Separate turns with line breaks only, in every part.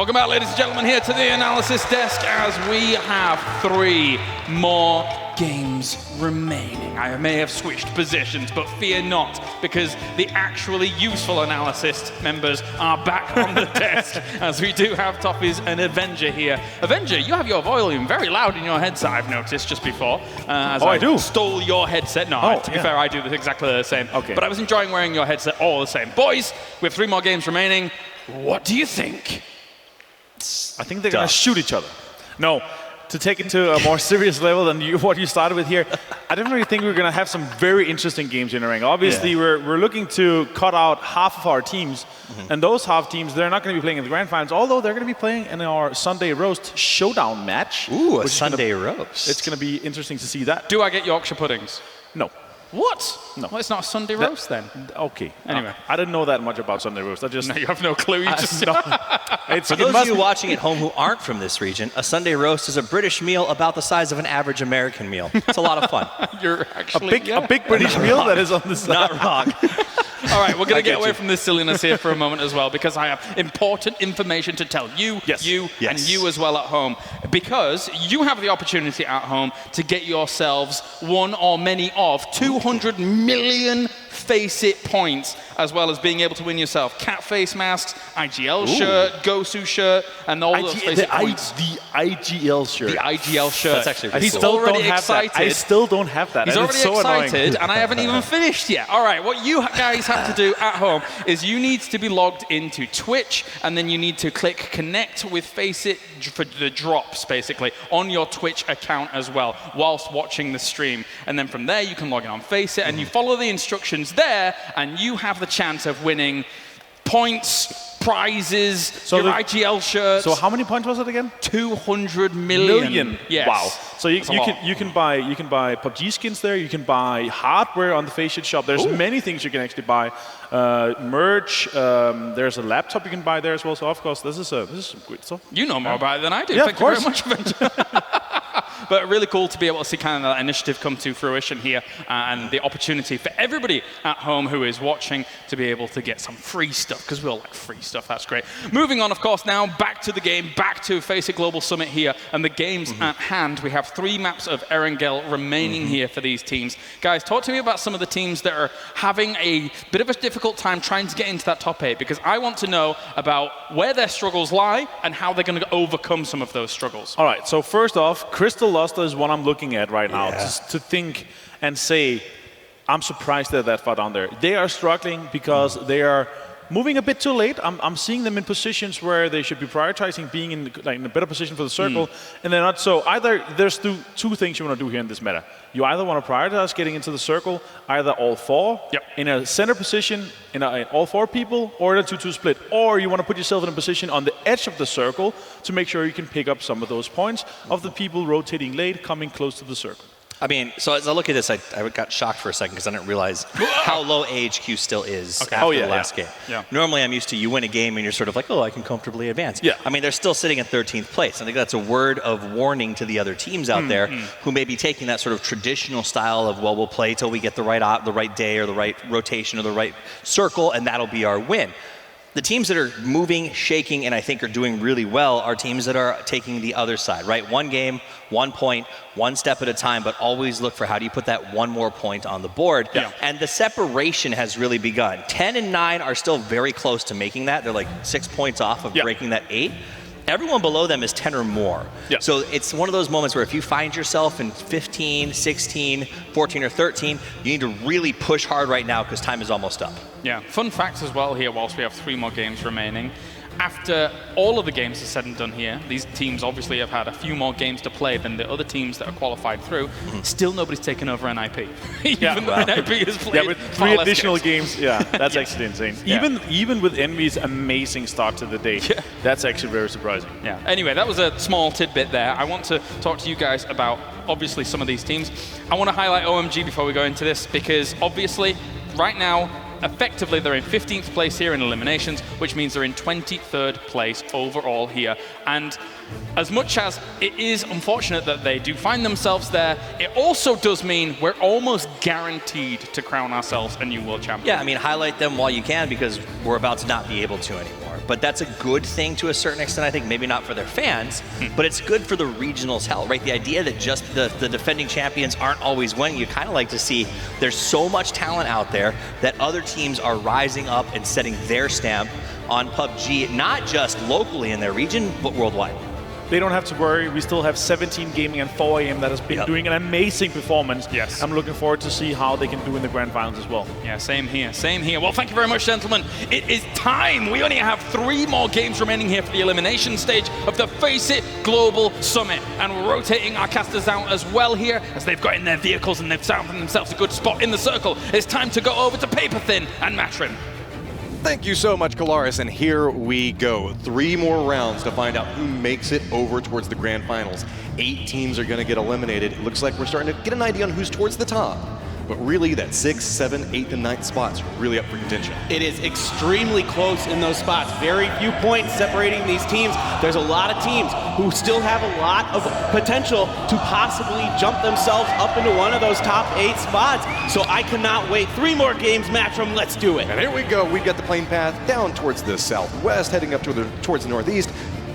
Welcome back, ladies and gentlemen, here to the analysis desk as we have 3 more games remaining. I may have switched positions, but fear not, because the actually useful analysis members are back on the desk, as we do have Toffees and Avenger here. Avenger, you have your volume very loud in your headset, I've noticed just before. As I do? Stole your headset. No, to be fair, I do exactly the same. Okay. But I was enjoying wearing your headset all the same. Boys, we have 3 more games remaining. What do you think?
I think they're going to shoot each other. No. To take it to a more serious level than what you started with here, I don't really think we're going to have some very interesting games in the ring. Obviously, we're looking to cut out half of our teams, and those half teams, they're not going to be playing in the grand finals, although they're going to be playing in our Sunday Roast showdown match.
Ooh, a Sunday Roast.
It's going to be interesting to see that.
Do I get Yorkshire puddings?
No.
What?
No.
Well, it's not a Sunday roast then.
Okay.
Anyway.
I didn't know that much about Sunday roast.
No, you have no clue. You just
For those of you watching at home who aren't from this region, a Sunday roast is a British meal about the size of an average American meal. It's a lot of fun.
You're actually
a big British meal that is on the side.
Not wrong.
All right, we're going to get away from this silliness here for a moment as well, because I have important information to tell you, and you as well at home. Because you have the opportunity at home to get yourselves one or many of 200 million FACEIT points, as well as being able to win yourself cat face masks, IGL shirt, Gosu shirt, and all those FACEIT points.
The IGL shirt.
The IGL shirt.
That's actually really
He's
cool.
already excited.
I still don't have that.
He's
and
already
it's so
excited,
annoying.
and I haven't even finished yet. All right, what you guys have to do at home is you need to be logged into Twitch, and then you need to click connect with FACEIT for the drops, basically, on your Twitch account as well, whilst watching the stream. And then from there, you can log in on FACEIT, and you follow the instructions there, and you have the chance of winning points, prizes, your IGL shirts.
So how many points was it again?
200 million. Yes.
Wow. So you can buy PUBG skins there. You can buy hardware on the FACEIT shop. There's many things you can actually buy. Merch. There's a laptop you can buy there as well. So of course this is some good stuff.
You know more about it than I do.
Yeah,
Thank you very much, Avenger. But really cool to be able to see kind of that initiative come to fruition here, and the opportunity for everybody at home who is watching to be able to get some free stuff, because we all like free stuff. That's great. Moving on, of course, now back to the game, back to FACEIT Global Summit here, and the games at hand. We have 3 maps of Erangel remaining here for these teams. Guys, talk to me about some of the teams that are having a bit of a difficult time trying to get into that top 8, because I want to know about where their struggles lie and how they're going to overcome some of those struggles.
All right, so first off, Crystal Luster is what I'm looking at right now, just to think and say, I'm surprised they're that far down there. They are struggling because they are moving a bit too late. I'm seeing them in positions where they should be prioritizing being in a better position for the circle, and they're not. So either there's two things you want to do here in this meta. You either want to prioritize getting into the circle, either all 4 in a center position, in all 4 people, or in a 2-2 split, or you want to put yourself in a position on the edge of the circle to make sure you can pick up some of those points of the people rotating late, coming close to the circle.
I mean, so as I look at this, I got shocked for a second because I didn't realize how low AHQ still is after the last game. Yeah. Normally, I'm used to you win a game and you're sort of like, oh, I can comfortably advance. Yeah. I mean, they're still sitting at 13th place. I think that's a word of warning to the other teams out there who may be taking that sort of traditional style of, well, we'll play till we get the right day or the right rotation or the right circle, and that'll be our win. The teams that are moving, shaking, and I think are doing really well are teams that are taking the other side, right? 1 game, 1 point, 1 step at a time, but always look for how do you put that 1 more point on the board. Yeah. And the separation has really begun. 10 and 9 are still very close to making that. They're like 6 points off of breaking that 8. Everyone below them is 10 or more. Yep. So it's one of those moments where if you find yourself in 15, 16, 14, or 13, you need to really push hard right now because time is almost up.
Yeah, fun facts as well here whilst we have 3 more games remaining. After all of the games are said and done here, these teams obviously have had a few more games to play than the other teams that are qualified through. Still nobody's taken over NIP. Even though NIP has played
with 3 additional games. Yeah, that's actually insane. Even with Envy's amazing start to the day, that's actually very surprising.
Yeah. Anyway, that was a small tidbit there. I want to talk to you guys about, obviously, some of these teams. I want to highlight OMG before we go into this, because obviously, right now, effectively, they're in 15th place here in eliminations, which means they're in 23rd place overall here. And as much as it is unfortunate that they do find themselves there, it also does mean we're almost guaranteed to crown ourselves a new world champion.
Yeah, I mean, highlight them while you can, because we're about to not be able to anymore. but that's a good thing to a certain extent, I think. Maybe not for their fans, but it's good for the regionals' health, right? The idea that just the defending champions aren't always winning, you kind of like to see there's so much talent out there that other teams are rising up and setting their stamp on PUBG, not just locally in their region, but worldwide.
They don't have to worry. We still have 17 Gaming and 4AM that has been doing an amazing performance.
Yes.
I'm looking forward to see how they can do in the grand finals as well.
Yeah, same here, same here. Well, thank you very much, gentlemen. It is time. We only have 3 more games remaining here for the elimination stage of the FACEIT Global Summit. And we're rotating our casters out as well here, as they've got in their vehicles and they've found themselves a good spot in the circle. It's time to go over to Paper Thin and Matrim.
Thank you so much, Kalaris, and here we go. 3 more rounds to find out who makes it over towards the grand finals. 8 teams are going to get eliminated. It looks like we're starting to get an idea on who's towards the top. But really, that 6th, 7th, 8th, and 9th spots are really up for contention.
It is extremely close in those spots. Very few points separating these teams. There's a lot of teams who still have a lot of potential to possibly jump themselves up into one of those top 8 spots. So I cannot wait. 3 more games, Matrim. Let's do it.
And here we go. We've got the plane path down towards the southwest, heading up towards the northeast.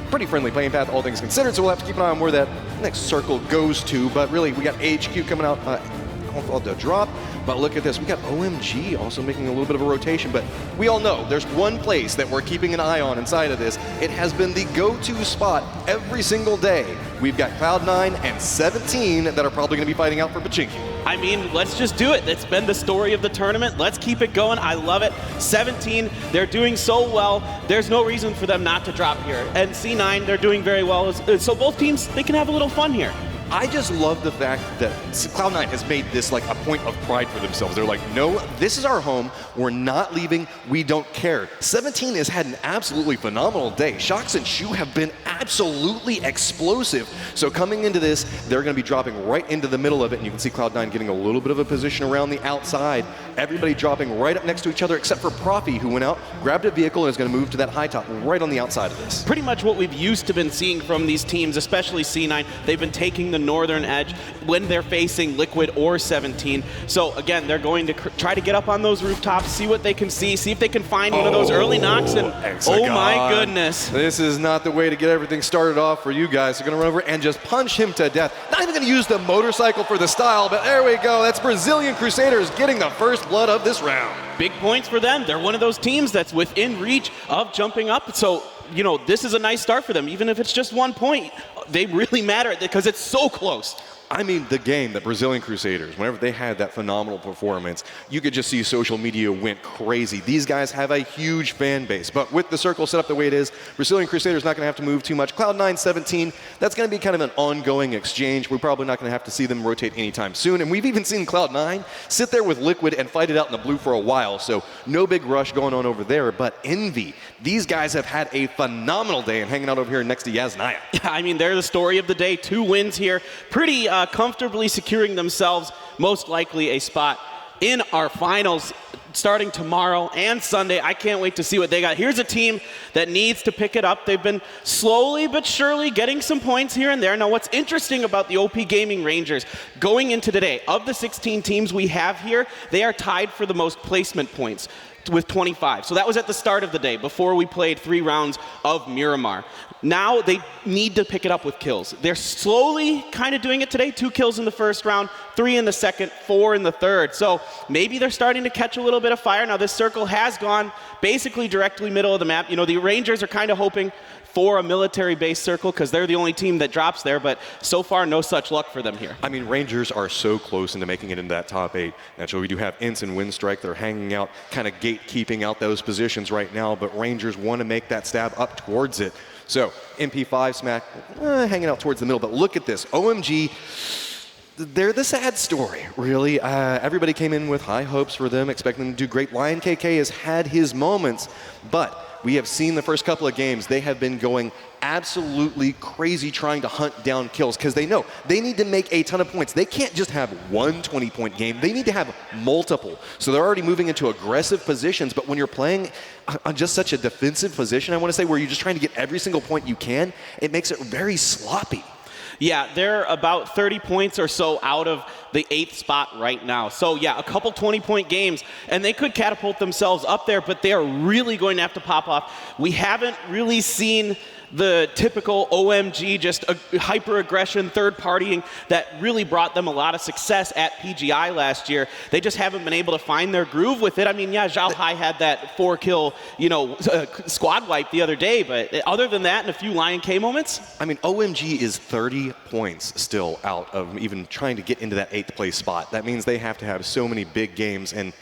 Pretty friendly plane path, all things considered. So we'll have to keep an eye on where that next circle goes to. But really, we got HQ coming out. The drop, but look at this. We got OMG also making a little bit of a rotation, but we all know there's one place that we're keeping an eye on inside of this. It has been the go-to spot every single day. We've got Cloud9 and 17 that are probably going to be fighting out for Pachinki.
I mean, let's just do it. That's been the story of the tournament. Let's keep it going. I love it. 17, they're doing so well. There's no reason for them not to drop here. And C9, they're doing very well. So both teams, they can have a little fun here.
I just love the fact that Cloud9 has made this like a point of pride for themselves. They're like, no, this is our home. We're not leaving. We don't care. 17 has had an absolutely phenomenal day. Shox and Shu have been absolutely explosive. So coming into this, they're going to be dropping right into the middle of it. And you can see Cloud9 getting a little bit of a position around the outside. Everybody dropping right up next to each other, except for Profi, who went out, grabbed a vehicle, and is going to move to that high top right on the outside of this.
Pretty much what we've used to been seeing from these teams, especially C9. They've been taking the northern edge when they're facing Liquid or 17. So again, they're going to try to get up on those rooftops, see what they can see if they can find one of those early knocks, and oh my goodness.
This is not the way to get everything started off for you guys. They're going to run over and just punch him to death. Not even going to use the motorcycle for the style, but there we go. That's Brazilian Crusaders getting the first blood of this round.
Big points for them. They're one of those teams that's within reach of jumping up. So, you know, this is a nice start for them. Even if it's just 1 point, they really matter because it's so close.
I mean, the game that Brazilian Crusaders, whenever they had that phenomenal performance, you could just see social media went crazy. These guys have a huge fan base, but with the circle set up the way it is, Brazilian Crusaders not going to have to move too much. Cloud9, 17, that's going to be kind of an ongoing exchange. We're probably not going to have to see them rotate anytime soon, and we've even seen Cloud9 sit there with Liquid and fight it out in the blue for a while, so no big rush going on over there, but Envy, these guys have had a phenomenal day and hanging out over here next to Yasnaya.
Yeah, I mean, they're the story of the day. 2 wins here. Pretty comfortably securing themselves most likely a spot in our finals starting tomorrow and Sunday. I can't wait to see what they got. Here's a team that needs to pick it up. They've been slowly but surely getting some points here and there. Now, what's interesting about the OP Gaming Rangers going into today, of the 16 teams we have here, they are tied for the most placement points with 25. So that was at the start of the day before we played 3 rounds of Miramar. Now they need to pick it up with kills. They're slowly kind of doing it today. 2 kills in the first round, 3 in the second, 4 in the third. So maybe they're starting to catch a little bit of fire. Now this circle has gone basically directly middle of the map. You know, the Rangers are kind of hoping for a military-based circle because they're the only team that drops there, but so far no such luck for them here.
I mean, Rangers are so close into making it into that top 8. Naturally, we do have Ints and Windstrike. They're hanging out, kind of gatekeeping out those positions right now, but Rangers want to make that stab up towards it. So, MP5 Smack, hanging out towards the middle, but look at this. OMG, they're the sad story, really. Everybody came in with high hopes for them, expecting them to do great. Lion KK has had his moments, but we have seen the first couple of games, they have been going absolutely crazy trying to hunt down kills because they know they need to make a ton of points. They can't just have one 20-point game. They need to have multiple. So they're already moving into aggressive positions, but when you're playing on just such a defensive position, I want to say, where you're just trying to get every single point you can, it makes it very sloppy.
Yeah, they're about 30 points or so out of the 8th spot right now. So yeah, a couple 20-point games, and they could catapult themselves up there, but they are really going to have to pop off. We haven't really seen the typical OMG, just hyper-aggression, third-partying that really brought them a lot of success at PGI last year. They just haven't been able to find their groove with it. I mean, yeah, Zhao Hai had that 4-kill, squad wipe the other day, but other than that and a few Lion K moments.
I mean, OMG is 30 points still out of even trying to get into that 8th place spot. That means they have to have so many big games, and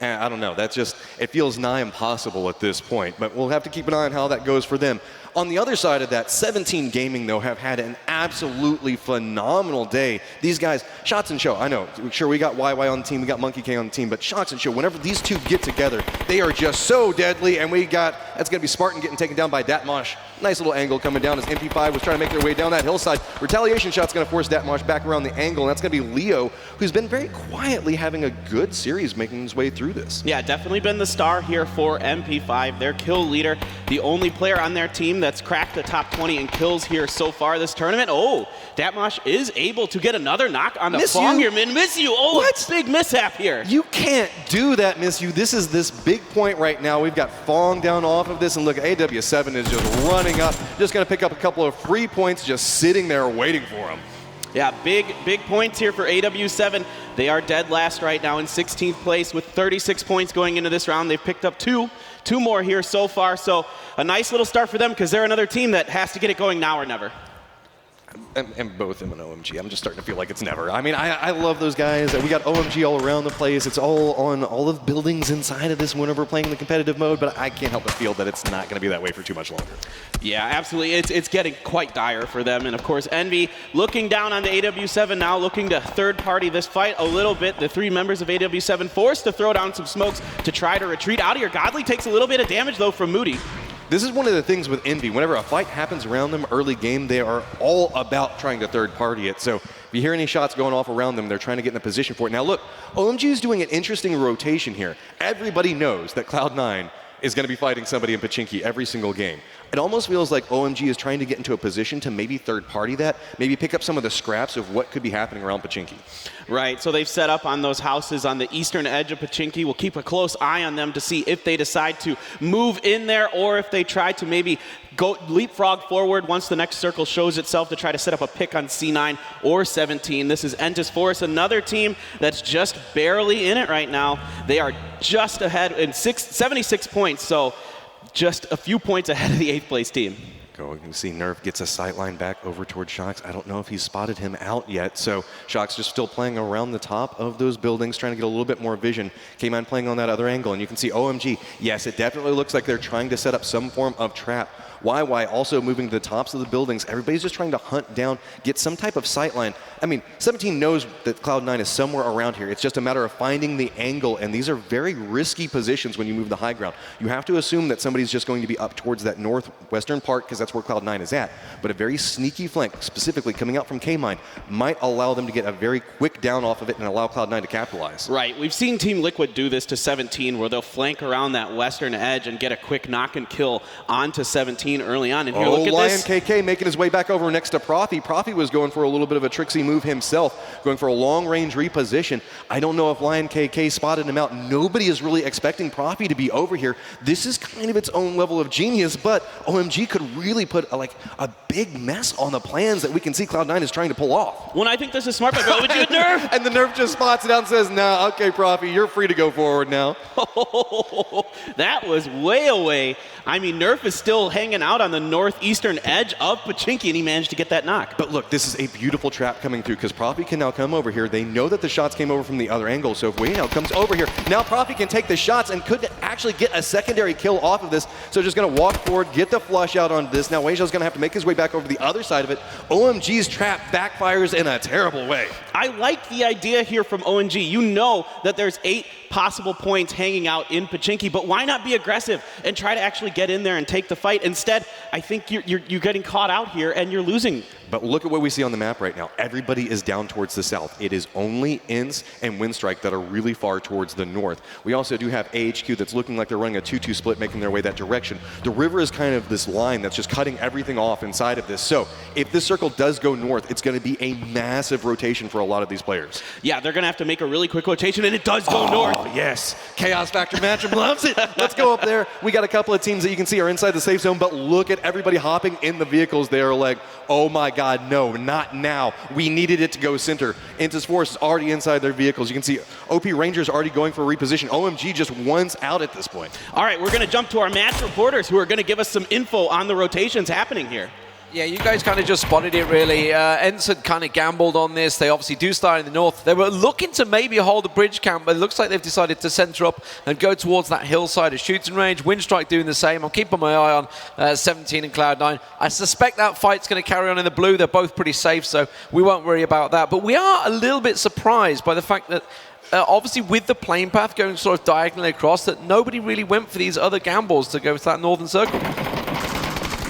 I don't know, that's just, it feels nigh impossible at this point, but we'll have to keep an eye on how that goes for them. On the other side of that, 17 Gaming, though, have had an absolutely phenomenal day. These guys, Shots and Show, I know, sure, we got YY on the team, we got Monkey K on the team, but Shots and Show, whenever these two get together, they are just so deadly, and that's going to be Spartan getting taken down by Datmosh. Nice little angle coming down as MP5 was trying to make their way down that hillside. Retaliation shot's going to force Datmosh back around the angle, and that's going to be Leo, who's been very quietly having a good series making his way through this.
Yeah, definitely been the star here for MP5, their kill leader, the only player on their team that's cracked the top 20 in kills here so far this tournament. Oh, Datmosh is able to get another knock on the Fong here. Miss you. Oh, what? Big mishap here.
You can't do that, Miss You. This is this big point right now. We've got Fong down off of this, and look, AW7 is just running up, just going to pick up a couple of free points just sitting there waiting for him.
Yeah, big points here for AW7. They are dead last right now in 16th place with 36 points going into this round. They've picked up two more here so far, so a nice little start for them because they're another team that has to get it going now or never.
And both him and OMG. I'm just starting to feel like it's never. I mean, I love those guys. We got OMG all around the place. It's all on all of the buildings inside of this whenever we're playing the competitive mode, but I can't help but feel that it's not going to be that way for too much longer.
Yeah, absolutely. It's getting quite dire for them. And of course, Envy looking down on the AW7 now, looking to third party this fight a little bit. The 3 members of AW7 forced to throw down some smokes to try to retreat out of here. Godly takes a little bit of damage though from Moody.
This is one of the things with Envy. Whenever a fight happens around them early game, they are all about trying to third party it. So if you hear any shots going off around them, they're trying to get in a position for it. Now look, OMG is doing an interesting rotation here. Everybody knows that Cloud9 is going to be fighting somebody in Pachinki every single game. It almost feels like OMG is trying to get into a position to maybe third party that, maybe pick up some of the scraps of what could be happening around Pachinki.
Right, so they've set up on those houses on the eastern edge of Pachinki. We'll keep a close eye on them to see if they decide to move in there or if they try to maybe go leapfrog forward once the next circle shows itself to try to set up a pick on C9 or 17. This is Entus Force, another team that's just barely in it right now. They are just ahead in 76 points, so just a few points ahead of the 8th place team.
You can see Nerf gets a sightline back over towards Shox. I don't know if he's spotted him out yet, so Shox just still playing around the top of those buildings, trying to get a little bit more vision. K-Man playing on that other angle, and you can see OMG. Yes, it definitely looks like they're trying to set up some form of trap. YY also moving to the tops of the buildings. Everybody's just trying to hunt down, get some type of sightline. I mean, 17 knows that Cloud9 is somewhere around here. It's just a matter of finding the angle, and these are very risky positions when you move the high ground. You have to assume that somebody's just going to be up towards that northwestern part because that's where Cloud9 is at. But a very sneaky flank, specifically coming out from K-Mine, might allow them to get a very quick down off of it and allow Cloud9 to capitalize.
Right. We've seen Team Liquid do this to 17, where they'll flank around that western edge and get a quick knock and kill onto 17 early on. And here, look at
Lion
this.
KK making his way back over next to Profi. Profi was going for a little bit of a tricksy move himself, going for a long-range reposition. I don't know if Lion KK spotted him out. Nobody is really expecting Profi to be over here. This is kind of its own level of genius, but OMG could really put a big mess on the plans that we can see Cloud9 is trying to pull off.
Well, I think this is smart, but would you Nerf?
And the Nerf just spots it out and says, nah, okay, Profi, you're free to go forward now.
That was way away. I mean, Nerf is still hanging out on the northeastern edge of Pachinki, and he managed to get that knock.
But look, this is a beautiful trap coming through because Profi can now come over here. They know that the shots came over from the other angle, so if Waynow comes over here, now Profi can take the shots and could actually get a secondary kill off of this. So just going to walk forward, get the flush out on this. Now Waynow's going to have to make his way back over the other side of it. OMG's trap backfires in a terrible way.
I like the idea here from OMG. You know that there's 8 possible points hanging out in Pachinki, but why not be aggressive and try to actually get in there and take the fight? Instead, I think you're getting caught out here and you're losing
But look at what we see on the map right now. Everybody is down towards the south. It is only Ints and Windstrike that are really far towards the north. We also do have AHQ that's looking like they're running a 2-2 split, making their way that direction. The river is kind of this line that's just cutting everything off inside of this. So if this circle does go north, it's going to be a massive rotation for a lot of these players.
Yeah, they're going to have to make a really quick rotation, and it does go north.
Yes. Chaos Factor Matchup loves it. Let's go up there. We got a couple of teams that you can see are inside the safe zone, but look at everybody hopping in the vehicles. They are like, oh my God, no, not now. We needed it to go center. Entus Force is already inside their vehicles. You can see OP Rangers already going for a reposition. OMG just one's out at this point.
All right, we're going to jump to our match reporters who are going to give us some info on the rotations happening here.
Yeah, you guys kind of just spotted it, really. Ents had kind of gambled on this. They obviously do start in the north. They were looking to maybe hold a bridge camp, but it looks like they've decided to center up and go towards that hillside of shooting range. Windstrike doing the same. I'm keeping my eye on 17 and Cloud9. I suspect that fight's going to carry on in the blue. They're both pretty safe, so we won't worry about that. But we are a little bit surprised by the fact that obviously with the plane path going sort of diagonally across, that nobody really went for these other gambles to go to that northern circle.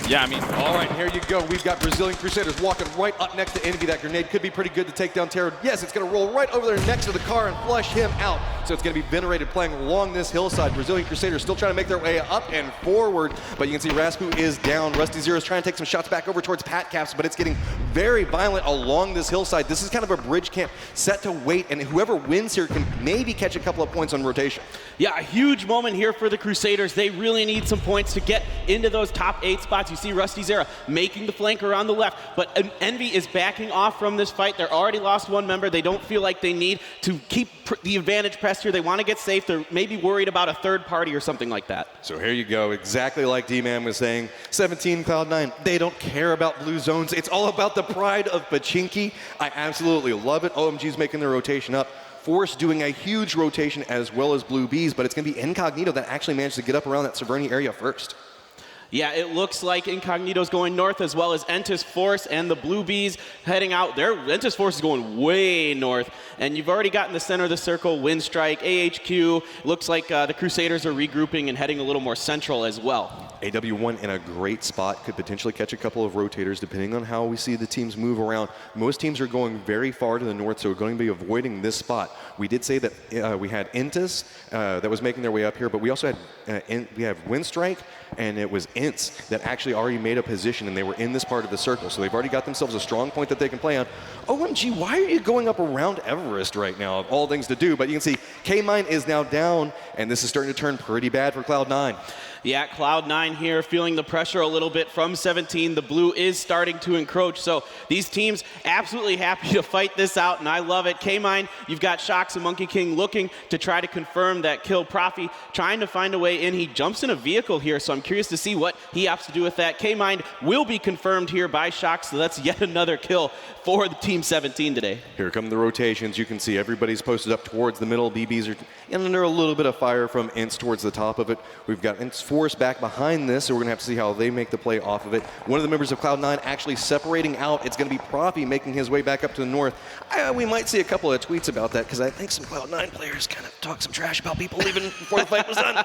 Yeah, I mean,
all right, here you go. We've got Brazilian Crusaders walking right up next to Envy. That grenade could be pretty good to take down Terror. Yes, it's going to roll right over there next to the car and flush him out. So it's going to be Venerated playing along this hillside. Brazilian Crusaders still trying to make their way up and forward, but you can see Raspu is down. Rusty Zero is trying to take some shots back over towards Pat Caps, but it's getting very violent along this hillside. This is kind of a bridge camp set to wait, and whoever wins here can maybe catch a couple of points on rotation.
Yeah, a huge moment here for the Crusaders. They really need some points to get into those top 8 spots. You see Rusty Zero making the flank around the left, but Envy is backing off from this fight. They're already lost one member. They don't feel like they need to keep the advantage pressed here. They want to get safe. They're maybe worried about a third party or something like that.
So here you go, exactly like D-Man was saying. 17 Cloud9, they don't care about blue zones. It's all about the pride of Pachinki. I absolutely love it. OMG's making their rotation up. Force doing a huge rotation as well as Blue Bees, but it's going to be Incognito that actually managed to get up around that Severny area first.
Yeah, it looks like Incognito's going north as well as Entus Force and the Blue Bees heading out. Entus Force is going way north, and you've already got in the center of the circle Windstrike, AHQ. Looks like the Crusaders are regrouping and heading a little more central as well.
AW1 in a great spot, could potentially catch a couple of rotators depending on how we see the teams move around. Most teams are going very far to the north, so we're going to be avoiding this spot. We did say that we had Entus that was making their way up here, but we also had we have Windstrike, and it was Ints that actually already made a position, and they were in this part of the circle, so they've already got themselves a strong point that they can play on. OMG, why are you going up around Everest right now, of all things to do? But you can see K-Mine is now down, and this is starting to turn pretty bad for Cloud9.
Yeah, Cloud9 here feeling the pressure a little bit from 17. The blue is starting to encroach, so these teams absolutely happy to fight this out, and I love it. K-Mine, you've got Shox and Monkey King looking to try to confirm that kill. Profi trying to find a way in. He jumps in a vehicle here, so I'm curious to see what he has to do with that. K-Mine will be confirmed here by Shox, so that's yet another kill for the Team 17 today.
Here come the rotations. You can see everybody's posted up towards the middle. BBs are under a little bit of fire from Ints towards the top of it. We've got Ints Force back behind this, so we're going to have to see how they make the play off of it. One of the members of Cloud9 actually separating out. It's going to be Profi making his way back up to the north. We might see a couple of tweets about that, because I think some Cloud9 players kind of talk some trash about people leaving before the fight was done.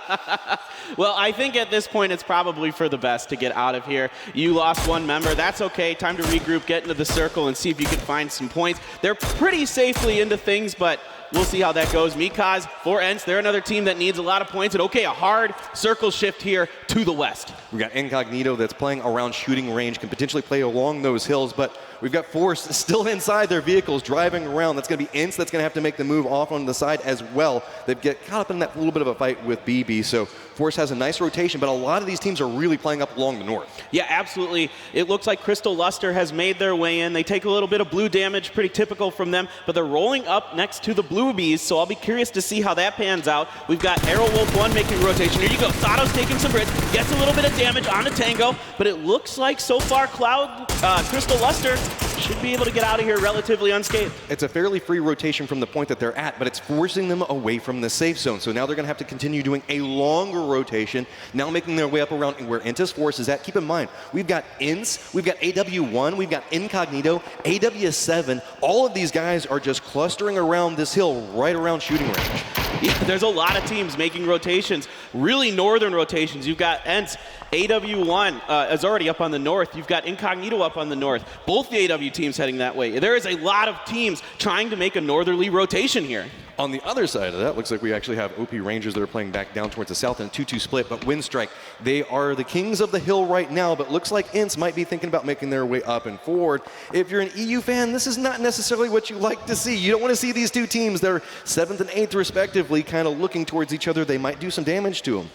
Well, I think at this point it's probably for the best to get out of here. You lost one member. That's okay. Time to regroup, get into the circle, and see if you can find some points. They're pretty safely into things, but we'll see how that goes. Mikaz for Ents, they're another team that needs a lot of points. And okay, a hard circle shift here to the west.
We've got Incognito that's playing around shooting range, can potentially play along those hills, but we've got Force still inside their vehicles driving around. That's going to be Ints that's going to have to make the move off on the side as well. They get caught up in that little bit of a fight with BB, so Force has a nice rotation, but a lot of these teams are really playing up along the north.
Yeah, absolutely. It looks like Crystal Luster has made their way in. They take a little bit of blue damage, pretty typical from them, but they're rolling up next to the Blue Bees, so I'll be curious to see how that pans out. We've got Aerowolf 1 making rotation. Here you go. Sato's taking some Brits, gets a little bit of damage on the Tango, but it looks like so far Crystal Luster should be able to get out of here relatively unscathed.
It's a fairly free rotation from the point that they're at, but it's forcing them away from the safe zone. So now they're going to have to continue doing a longer rotation, now making their way up around where Entus Force is at. Keep in mind, we've got Ints, we've got AW1, we've got Incognito, AW7. All of these guys are just clustering around this hill right around shooting range.
Yeah, there's a lot of teams making rotations, really northern rotations. You've got Ents, AW1 is already up on the north. You've got Incognito up on the north. Both the AW teams heading that way. There is a lot of teams trying to make a northerly rotation here.
On the other side of that, looks like we actually have OP Rangers that are playing back down towards the south in a 2-2 split, but Windstrike, they are the kings of the hill right now, but looks like Ints might be thinking about making their way up and forward. If you're an EU fan, this is not necessarily what you like to see. You don't want to see these two teams, they're 7th and 8th respectively, kind of looking towards each other. They might do some damage to them.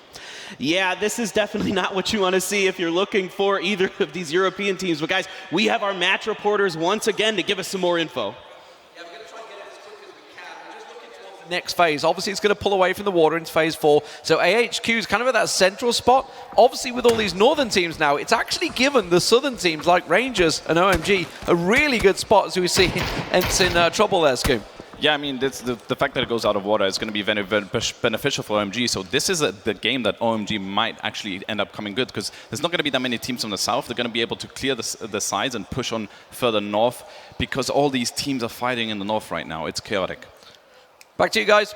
Yeah, this is definitely not what you want to see if you're looking for either of these European teams. But guys, we have our match reporters once again to give us some more info.
Next phase. Obviously, it's going to pull away from the water into phase 4. So AHQ is kind of at that central spot. Obviously, with all these northern teams now, it's actually given the southern teams like Rangers and OMG a really good spot, as we see Ents in trouble there, Scoop.
Yeah, I mean, the fact that it goes out of water is going to be very, very beneficial for OMG. So this is the game that OMG might actually end up coming good, because there's not going to be that many teams from the south. They're going to be able to clear the sides and push on further north, because all these teams are fighting in the north right now. It's chaotic.
Back to you guys.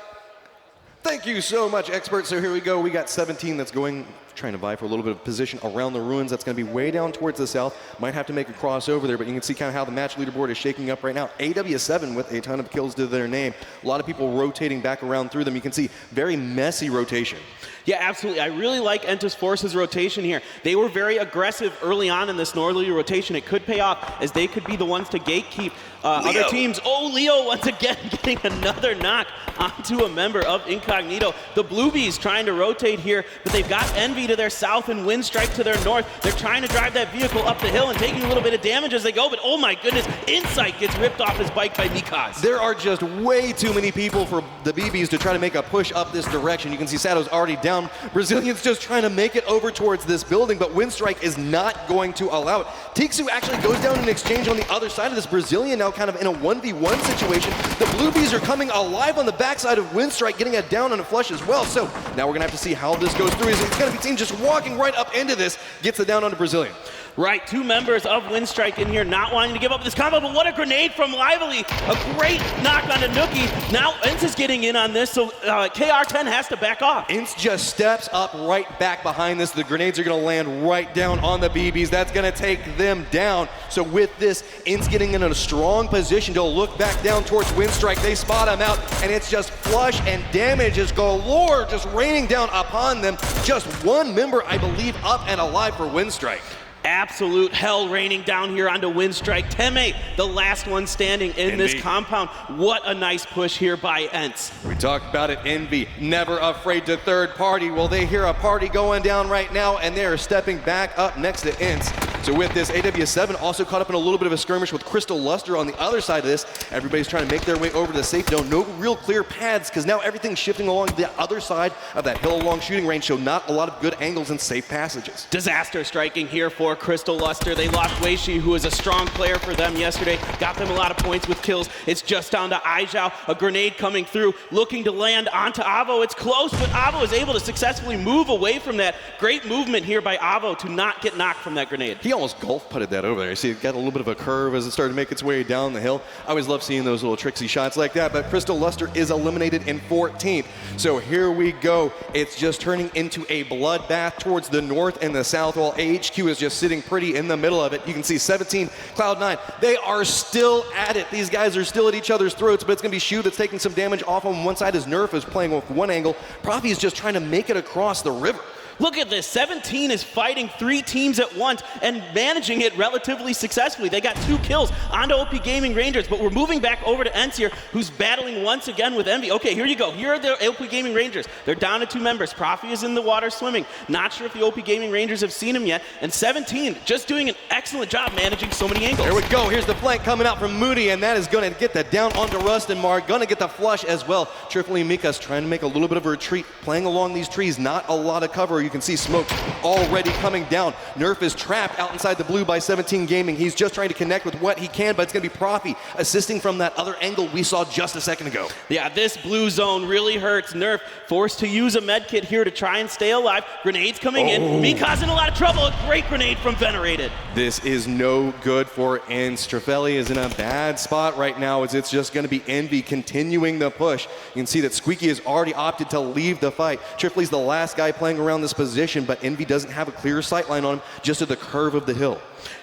Thank you so much, expert. So here we go. We got 17 that's trying to vie for a little bit of position around the ruins. That's going to be way down towards the south. Might have to make a crossover there, but you can see kind of how the match leaderboard is shaking up right now. AW7 with a ton of kills to their name. A lot of people rotating back around through them. You can see very messy rotation.
Yeah, absolutely. I really like Entus Force's rotation here. They were very aggressive early on in this northerly rotation. It could pay off, as they could be the ones to gatekeep other teams. Oh, Leo once again getting another knock onto a member of Incognito. The Bluebees trying to rotate here, but they've got Envy to their south and Windstrike to their north. They're trying to drive that vehicle up the hill and taking a little bit of damage as they go, but oh my goodness, Insight gets ripped off his bike by Mikaz.
There are just way too many people for the BBs to try to make a push up this direction. You can see Sato's already down. Brazilian's just trying to make it over towards this building, but Windstrike is not going to allow it. Tiksu actually goes down in exchange on the other side of this. Brazilian now kind of in a 1v1 situation. The Bluebees are coming alive on the backside of Windstrike, getting a down and a flush as well. So now we're going to have to see how this goes through. It's going to be team just walking right up into this, gets the down onto Brazilian.
Right, two members of Windstrike in here not wanting to give up this combo, but what a grenade from Lively. A great knock onto Nookie. Now Ints is getting in on this, so KR10 has to back off.
Ints just steps up right back behind this. The grenades are going to land right down on the BBs. That's going to take them down. So with this, Ints getting in a strong position to look back down towards Windstrike. They spot him out, and it's just flush and damage is galore just raining down upon them. Just one member, I believe, up and alive for Windstrike.
Absolute hell raining down here onto Windstrike. Teme, the last one standing in this compound. What a nice push here by Ents.
We talked about it, Envy, never afraid to third party. Well, they hear a party going down right now, and they are stepping back up next to Ents. So with this, AW7 also caught up in a little bit of a skirmish with Crystal Luster on the other side of this. Everybody's trying to make their way over to the safe zone. No real clear paths, because now everything's shifting along the other side of that hill along shooting range, so not a lot of good angles and safe passages.
Disaster striking here for Crystal Luster. They lost Weishi, who was a strong player for them yesterday. Got them a lot of points with kills. It's just down to Aizhao. A grenade coming through, looking to land onto Avo. It's close, but Avo is able to successfully move away from that. Great movement here by Avo to not get knocked from that grenade.
He almost golf putted that over there. You see, it got a little bit of a curve as it started to make its way down the hill. I always love seeing those little tricksy shots like that, but Crystal Luster is eliminated in 14th. So here we go. It's just turning into a bloodbath towards the north and the south, while AHQ is just sitting pretty in the middle of it. You can see 17, Cloud9. They are still at it. These guys are still at each other's throats, but it's going to be Shu that's taking some damage off on one side as Nerf is playing with one angle. Profi is just trying to make it across the river.
Look at this, 17 is fighting 3 teams at once and managing it relatively successfully. They got 2 kills onto OP Gaming Rangers, but we're moving back over to Ents here, who's battling once again with Envy. Okay, here you go. Here are the OP Gaming Rangers. They're down to 2 members. Profi is in the water swimming. Not sure if the OP Gaming Rangers have seen him yet. And 17 just doing an excellent job managing so many angles.
There we go. Here's the flank coming out from Moody, and that is going to get the down onto Rust and Mar. Going to get the flush as well. Tripoli Mika's trying to make a little bit of a retreat, playing along these trees. Not a lot of cover. You can see smoke already coming down. Nerf is trapped out inside the blue by 17 Gaming. He's just trying to connect with what he can, but it's going to be Profi assisting from that other angle we saw just a second ago.
Yeah, this blue zone really hurts. Nerf forced to use a med kit here to try and stay alive. Grenades coming in. Mika's in a lot of trouble. A great grenade from Venerated.
This is no good for Inns. Trefeli is in a bad spot right now as it's just going to be Envy continuing the push. You can see that Squeaky has already opted to leave the fight. Trifley's the last guy playing around this position, but Envy doesn't have a clear sight line on him, just at the curve of the hill.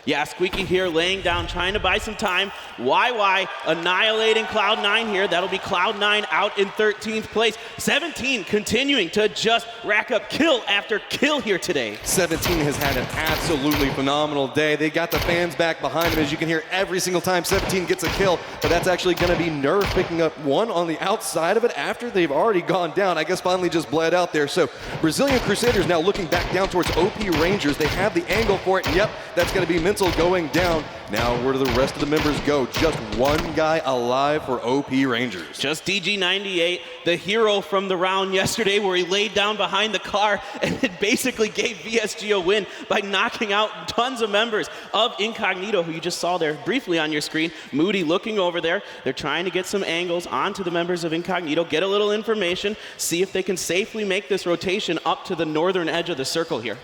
Yeah, Squeaky here laying down, trying to buy some time. YY annihilating Cloud9 here. That'll be Cloud9 out in 13th place. 17 continuing to just rack up kill after kill here today.
17 has had an absolutely phenomenal day. They got the fans back behind him, as you can hear every single time 17 gets a kill, but that's actually going to be Nerf picking up one on the outside of it after they've already gone down. I guess finally just bled out there. So Brazilian Crusaders now looking back down towards OP Rangers. They have the angle for it, and yep, that's going to be Mental going down. Now where do the rest of the members go? Just one guy alive for OP Rangers.
Just DG98, the hero from the round yesterday where he laid down behind the car and it basically gave VSG a win by knocking out tons of members of Incognito, who you just saw there briefly on your screen. Moody looking over there. They're trying to get some angles onto the members of Incognito, get a little information, see if they can safely make this rotation up to the northern edge of the circle here.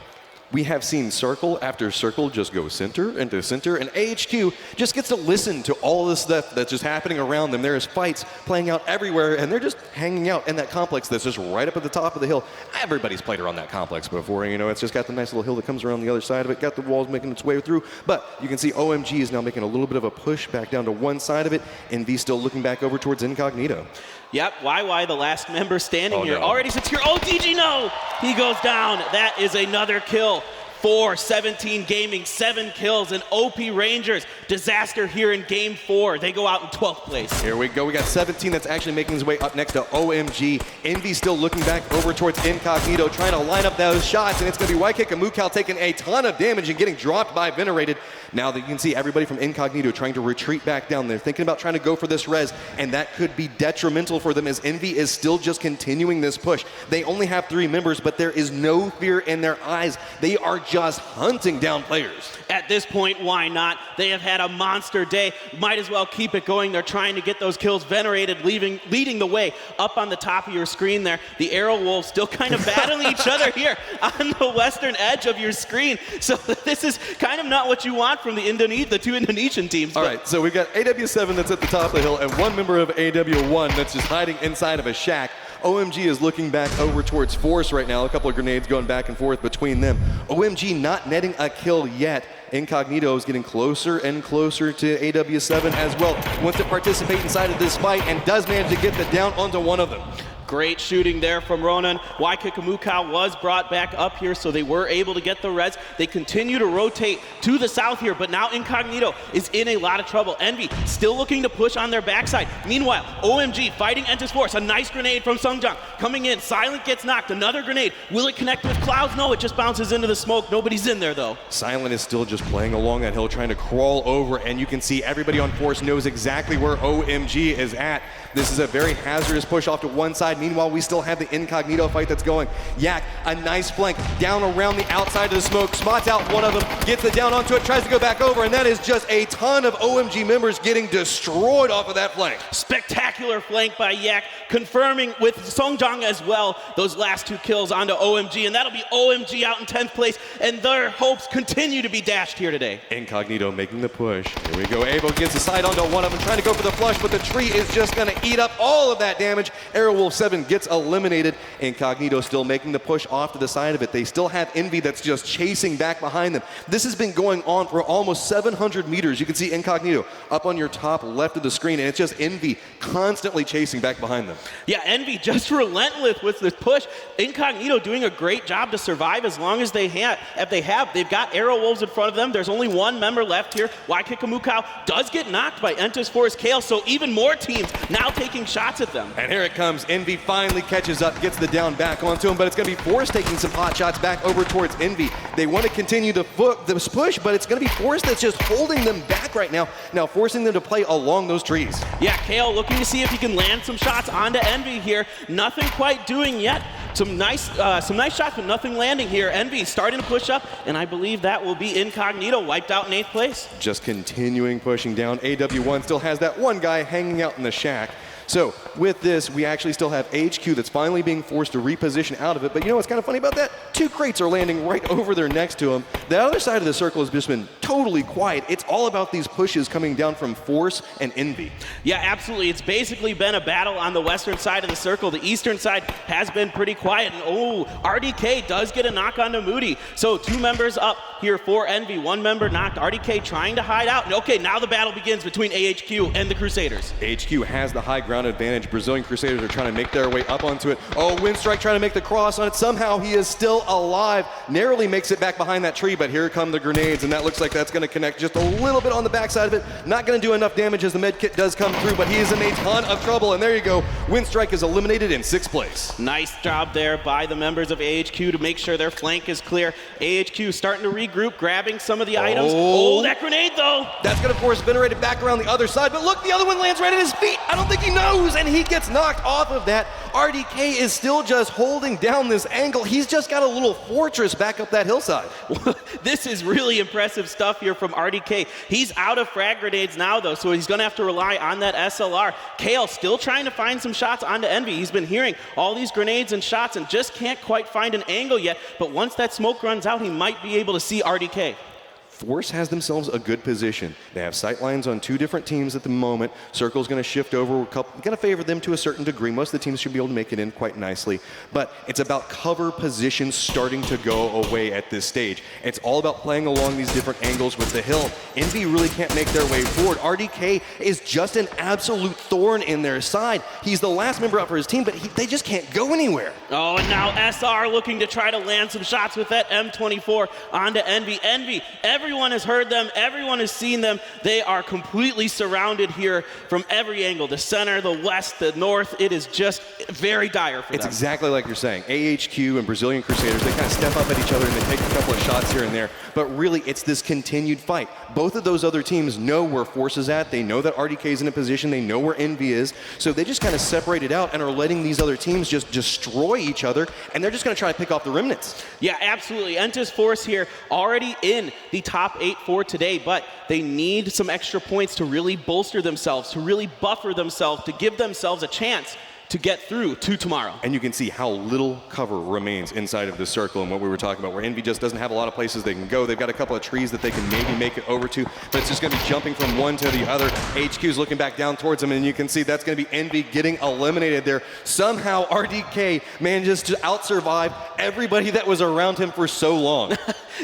We have seen circle after circle just go center into center, and AHQ just gets to listen to all this stuff that's just happening around them. There's fights playing out everywhere, and they're just hanging out in that complex that's just right up at the top of the hill. Everybody's played around that complex before, you know, it's just got the nice little hill that comes around the other side of it, got the walls making its way through, but you can see OMG is now making a little bit of a push back down to one side of it, and V still looking back over towards Incognito.
Yep, YY, the last member standing here,
no.
already sits here. Oh, DG, no! He goes down. That is another kill for 17 Gaming, 7 kills, and OP Rangers. Disaster here in Game 4. They go out in 12th place.
Here we go. We got 17 that's actually making his way up next to OMG. Envy still looking back over towards Incognito, trying to line up those shots, and it's going to be YK and Mukal taking a ton of damage and getting dropped by Venerated. Now that you can see everybody from Incognito trying to retreat back down. They're thinking about trying to go for this res, and that could be detrimental for them as Envy is still just continuing this push. They only have 3 members, but there is no fear in their eyes. They are just hunting down players.
At this point, why not? They have had a monster day. Might as well keep it going. They're trying to get those kills. Venerated leading the way up on the top of your screen there. The Arrow Wolves still kind of battling each other here on the western edge of your screen. So this is kind of not what you want from the 2 Indonesian teams.
All right, so we've got AW7 that's at the top of the hill and 1 member of AW1 that's just hiding inside of a shack. OMG is looking back over towards Force right now. A couple of grenades going back and forth between them. OMG not netting a kill yet. Incognito is getting closer and closer to AW7 as well. Wants to participate inside of this fight and does manage to get the down onto one of them.
Great shooting there from Ronan. Waikikamuka was brought back up here, so they were able to get the res. They continue to rotate to the south here, but now Incognito is in a lot of trouble. Envy still looking to push on their backside. Meanwhile, OMG fighting Entus Force. A nice grenade from Sungjang coming in. Silent gets knocked. Another grenade. Will it connect with Clouds? No, it just bounces into the smoke. Nobody's in there, though.
Silent is still just playing along that hill, trying to crawl over, and you can see everybody on Force knows exactly where OMG is at. This is a very hazardous push off to one side. Meanwhile, we still have the Incognito fight that's going. Yak, a nice flank down around the outside of the smoke, spots out one of them, gets it down onto it, tries to go back over, and that is just a ton of OMG members getting destroyed off of that flank.
Spectacular flank by Yak, confirming with Songjang as well those last 2 kills onto OMG, and that'll be OMG out in 10th place, and their hopes continue to be dashed here today.
Incognito making the push. Here we go. Avo gets a sight onto one of them, trying to go for the flush, but the tree is just going to eat up all of that damage. Airwolf 7 gets eliminated. Incognito still making the push off to the side of it. They still have Envy that's just chasing back behind them. This has been going on for almost 700 meters. You can see Incognito up on your top left of the screen, and it's just Envy constantly chasing back behind them.
Yeah, Envy just relentless with this push. Incognito doing a great job to survive as long as they have. They've got Arrow Wolves in front of them. There's only 1 member left here. Waikikamuka does get knocked by Entus Force Kale, so even more teams now taking shots at them.
And here it comes. Envy finally catches up, gets the down back onto him, but it's going to be Force taking some hot shots back over towards Envy. They want to continue to this push, but it's going to be Force that's just holding them back right now, forcing them to play along those trees.
Yeah, Kale looking to see if he can land some shots onto Envy here. Nothing quite doing yet. Some nice shots, but nothing landing here. Envy starting to push up, and I believe that will be Incognito wiped out in 8th place.
Just continuing pushing down. AW1 still has that one guy hanging out in the shack. So with this, we actually still have HQ that's finally being forced to reposition out of it. But you know what's kind of funny about that? 2 crates are landing right over there next to him. The other side of the circle has just been totally quiet. It's all about these pushes coming down from Force and Envy.
Yeah, absolutely. It's basically been a battle on the western side of the circle. The eastern side has been pretty quiet. And RDK does get a knock onto Moody. So 2 members up here for Envy. 1 member knocked. RDK trying to hide out. And okay, now the battle begins between AHQ and the Crusaders.
HQ has the high ground advantage. Brazilian Crusaders are trying to make their way up onto it. Oh, Windstrike trying to make the cross on it. Somehow he is still alive. Narrowly makes it back behind that tree, but here come the grenades, and that looks like that's going to connect just a little bit on the backside of it. Not going to do enough damage as the med kit does come through, but he is in a ton of trouble, and there you go. Windstrike is eliminated in 6th place.
Nice job there by the members of AHQ to make sure their flank is clear. AHQ starting to regroup, grabbing some of the items. Oh, that grenade though!
That's going to force Venerated back around the other side, but look, the other one lands right at his feet. I don't think he knows, and he gets knocked off of that. RDK is still just holding down this angle. He's just got a little fortress back up that hillside.
This is really impressive stuff here from RDK. He's out of frag grenades now, though, so he's going to have to rely on that SLR. Kale still trying to find some shots onto Envy. He's been hearing all these grenades and shots and just can't quite find an angle yet, but once that smoke runs out, he might be able to see RDK.
Force has themselves a good position. They have sight lines on 2 different teams at the moment. Circle's going to shift over, going to favor them to a certain degree. Most of the teams should be able to make it in quite nicely. But it's about cover positions starting to go away at this stage. It's all about playing along these different angles with the hill. Envy really can't make their way forward. RDK is just an absolute thorn in their side. He's the last member up for his team, but they just can't go anywhere.
Oh, and now SR looking to try to land some shots with that M24 onto Envy. Envy, everyone has heard them, everyone has seen them. They are completely surrounded here from every angle, the center, the west, the north. It is just very dire for them.
It's exactly like you're saying. AHQ and Brazilian Crusaders, they kind of step up at each other and they take a couple of shots here and there. But really, it's this continued fight. Both of those other teams know where Force is at. They know that RDK is in a position. They know where Envy is. So they just kind of separate it out and are letting these other teams just destroy each other. And they're just going to try to pick off the remnants.
Yeah, absolutely. Entus Force here already in the top 8 for today, but they need some extra points to really bolster themselves, to really buffer themselves, to give themselves a chance to get through to tomorrow.
And you can see how little cover remains inside of the circle and what we were talking about, where Envy just doesn't have a lot of places they can go. They've got a couple of trees that they can maybe make it over to, but it's just going to be jumping from one to the other. HQ's looking back down towards them, and you can see that's going to be Envy getting eliminated there. Somehow RDK manages to out-survive everybody that was around him for so long.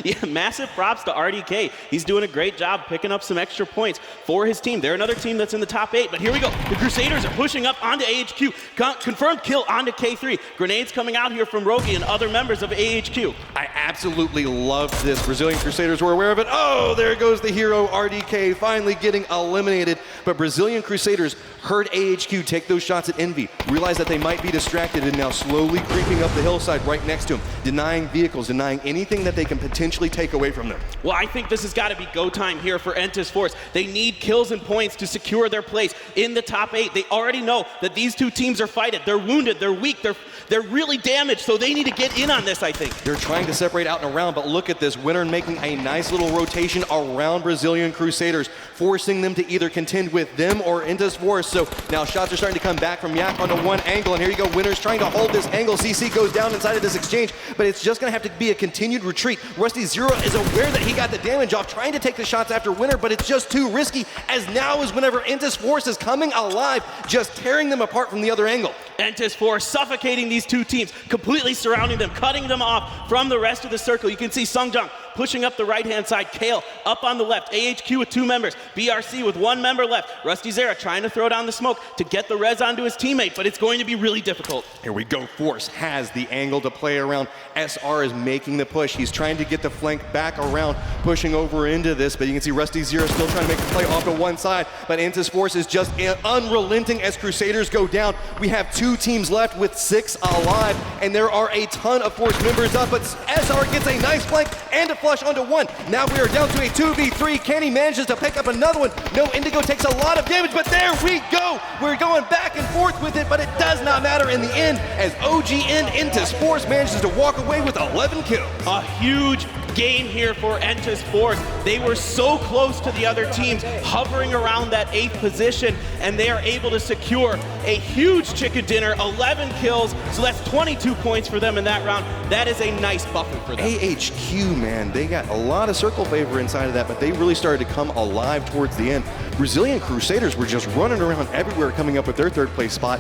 Yeah, massive props to RDK. He's doing a great job picking up some extra points for his team. They're another team that's in the top 8, but here we go. The Crusaders are pushing up onto AHQ. Confirmed kill onto K3. Grenades coming out here from Rogi and other members of AHQ.
I absolutely love this. Brazilian Crusaders were aware of it. Oh, there goes the hero RDK finally getting eliminated. But Brazilian Crusaders heard AHQ take those shots at Envy, realized that they might be distracted, and now slowly creeping up the hillside right next to him, denying vehicles, denying anything that they can potentially take away from them.
Well, I think this has got to be go time here for Entus Force. They need kills and points to secure their place in the top 8. They already know that these 2 teams are fighting. They're wounded, they're weak, they're really damaged, so they need to get in on this, I think.
They're trying to separate out and around, but look at this. Winner making a nice little rotation around Brazilian Crusaders, forcing them to either contend with them or Entus Force. So now shots are starting to come back from Yak onto one angle, and here you go. Winner's trying to hold this angle. CC goes down inside of this exchange, but it's just going to have to be a continued retreat. Rusty Zero is aware that he got the damage off, trying to take the shots after Winner, but it's just too risky, as now is whenever Entus Force is coming alive, just tearing them apart from the other angle.
Entus Force suffocating these 2 teams, completely surrounding them, cutting them off from the rest of the circle. You can see Sungjung pushing up the right-hand side, Kale up on the left, AHQ with 2 members, BRC with 1 member left, Rusty Zera trying to throw down the smoke to get the res onto his teammate, but it's going to be really difficult.
Here we go. Force has the angle to play around. SR is making the push. He's trying to get the flank back around, pushing over into this, but you can see Rusty Zera still trying to make the play off to one side, but Entus Force is just unrelenting as Crusaders go down. We have 2 teams left with 6 alive, and there are a ton of Force members up, but SR gets a nice flank and a flush onto one. Now we are down to a 2v3. Kenny manages to pick up another one. No, Indigo takes a lot of damage, but there we go. We're going back and forth with it, but it does not matter in the end as OGN Entus Force manages to walk away with 11 kills.
A huge game here for Entus Force. They were so close to the other teams, hovering around that 8th position, and they are able to secure a huge chicken dinner, 11 kills, so that's 22 points for them in that round. That is a nice buffer for them.
AHQ, man, they got a lot of circle favor inside of that, but they really started to come alive towards the end. Brazilian Crusaders were just running around everywhere coming up with their 3rd place spot.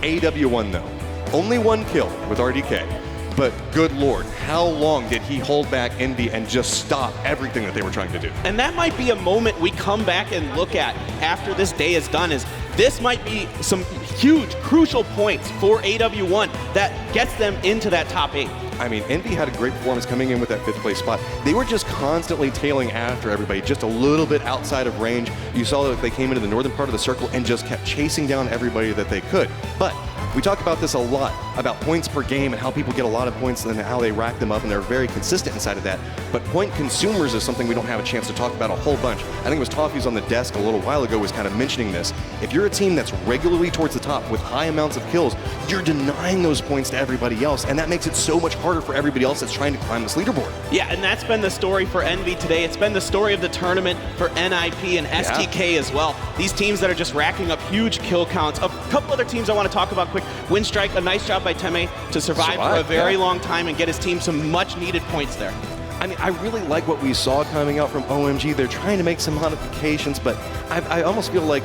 AW1 though, only 1 kill with RDK. But good Lord, how long did he hold back Envy and just stop everything that they were trying to do?
And that might be a moment we come back and look at after this day is done, is this might be some huge, crucial points for AW1 that gets them into that top 8.
I mean, Envy had a great performance coming in with that 5th place spot. They were just constantly tailing after everybody, just a little bit outside of range. You saw that they came into the northern part of the circle and just kept chasing down everybody that they could. But we talk about this a lot, about points per game and how people get a lot of points and how they rack them up, and they're very consistent inside of that. But point consumers is something we don't have a chance to talk about a whole bunch. I think it was Toffee's on the desk a little while ago was kind of mentioning this. If you're a team that's regularly towards the top with high amounts of kills, you're denying those points to everybody else, and that makes it so much harder for everybody else that's trying to climb this leaderboard.
Yeah, and that's been the story for Envy today. It's been the story of the tournament for NIP and STK as well. These teams that are just racking up huge kill counts. A couple other teams I want to talk about quick. Winstrike, a nice job by Teme to survive for a very long time and get his team some much needed points there.
I mean, I really like what we saw coming out from OMG. They're trying to make some modifications, but I almost feel like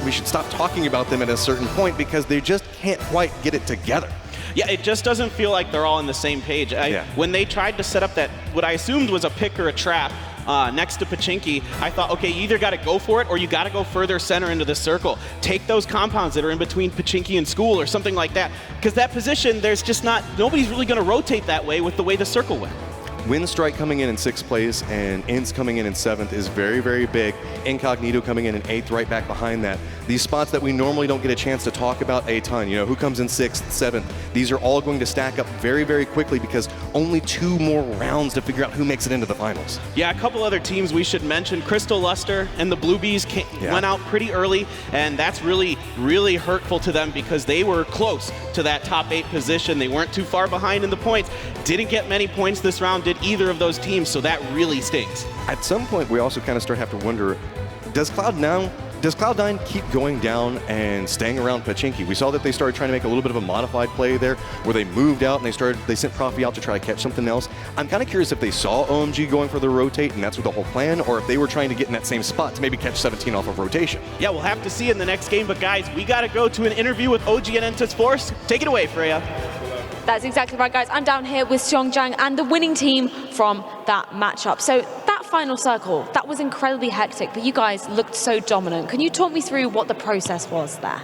we should stop talking about them at a certain point because they just can't quite get it together.
Yeah, it just doesn't feel like they're all on the same page. When they tried to set up that, what I assumed was a pick or a trap next to Pachinki, I thought, okay, you either got to go for it or you got to go further center into the circle. Take those compounds that are in between Pachinki and School or something like that. Because that position, there's just not, nobody's really going to rotate that way with the way the circle went.
Winstrike coming in 6th place and Ints coming in 7th is very, very big. Incognito coming in 8th, right back behind that. These spots that we normally don't get a chance to talk about a ton, you know, who comes in 6th, 7th, these are all going to stack up very, very quickly because only 2 more rounds to figure out who makes it into the finals.
Yeah, a couple other teams we should mention. Crystal Luster and the Blue Bees went out pretty early, and that's really, really hurtful to them because they were close to that top 8 position. They weren't too far behind in the points. Didn't get many points this round, did either of those teams, so that really stings.
At some point, we also kind of start to have to wonder, does Cloud9 keep going down and staying around Pachinki? We saw that they started trying to make a little bit of a modified play there where they moved out and they sent Profi out to try to catch something else. I'm kind of curious if they saw OMG going for the rotate and that's what the whole plan, or if they were trying to get in that same spot to maybe catch 17 off of rotation.
Yeah, we'll have to see in the next game, but guys, we got to go to an interview with OGN Entus Force. Take it away, Freya.
That's exactly right, guys. I'm down here with Xiongjiang and the winning team from that matchup. So that final circle, that was incredibly hectic, but you guys looked so dominant. Can you talk me through what the process was there?